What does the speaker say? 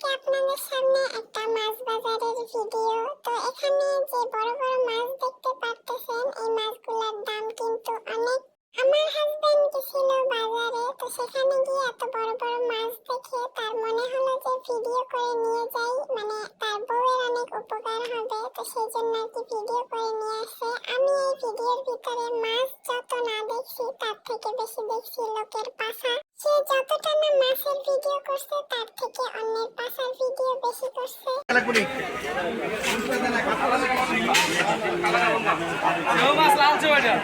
আজকে আপনাদের সামনে একটা মাছ বাজারের ভিডিও। তো এখানে যে বড় বড় মাছ দেখতে পারতেছেন, এই মাছগুলোর দাম কিন্তু অনেক। আমার হাজবেন্ড গেছিল বাজারে, তো সেখানে গিয়ে এত বড় বড় মাছ দেখে তার মনে হলো যে ভিডিও করে নিয়ে যাই, মানে তার বউয়ের অনেক উপকার হবে। তো সেই জন্য আর কি ভিডিও করে নিয়ে আসে। আমি এই ভিডিওর ভিতরে মাছ যত না দেখছি তার থেকে বেশি দেখছি লোকের পাছা। সে যতটা না মাছের ভিডিও করছে তার থেকে অন্যের পাছার ভিডিও বেশি করছে। মাছ লালছে ওইটা